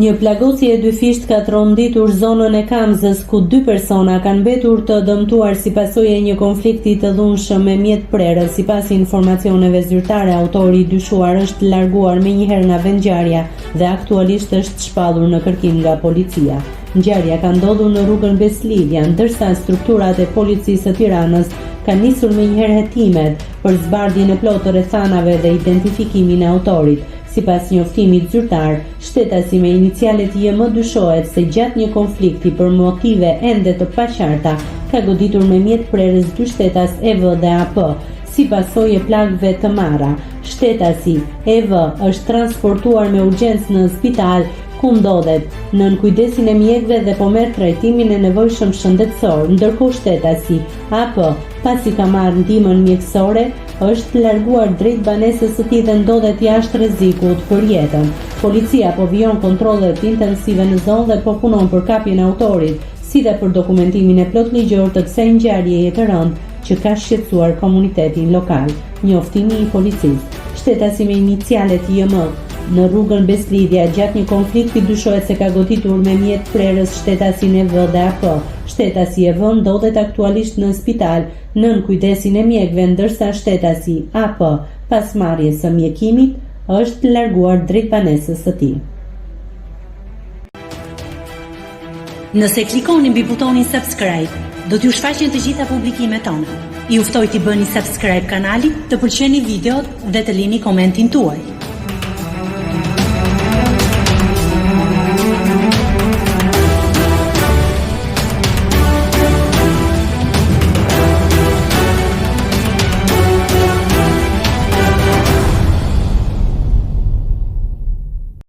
Një plagosje e dyfisht ka tronditur zonën e Kamzës, ku 2 persona kanë mbetur të dëmtuar si pasojë e një konflikti të dhunshëm me mjetprerës. Sipas informacioneve zyrtare, autori i dyshuar është larguar menjëherë nga vendngjarja dhe aktualisht është shpallur në kërkim nga policia. Ngjarja ka ndodhur në rrugën Beslidja, ndërsa strukturat e policisë së Tiranës kanë nisur menjëherë hetimet për zbardhjen e plotë të rrethanave dhe identifikimin e autorit. Sipas njoftimit zyrtar, shtetasi me inicialet JM dyshohet se gjatë një konflikti për motive ende të paqarta ka goditur me mjetprerës 2 shtetas EV dhe AP, si pasojë e plagëve të marra. Shtetasi EV është transportuar me urgjencë në spital, ku ndodhet nën kujdesin e mjekëve dhe po merr trajtimin e nevojshëm shëndetësor, ndërkohë shtetasi AP, pasi ka marrë ndihmën mjekësore, është larguar drejt banesës së tij dhe ndodhet jashtë rrezikut për jetën. Policia po vijon kontrollet intensive në zonë dhe po punon për kapjen e autorit, si dhe për dokumentimin e plotligjor të kësaj ngjarjeje të rëndë që ka shqetësuar komunitetin lokal. Njoftimi i policisë. Shtetasi me inicialet JM në rrugën Beslidja gjatë një konflikti dyshohet se ka goditur me mjetprerës shtetasin EV dhe AP. Shtetasi EV ndodhet aktualisht në spital nën kujdesin e mjekëve, ndërsa shtetasi AP, pas marrjes së mjekimit, është larguar drejt banesës së tij. Nëse klikoni mbi butonin subscribe, do t'ju shfaqen të gjitha publikimet tona. Ju ftoj t'i bëni subscribe kanalit, të pëlqeni videot dhe të lini komentin tuaj.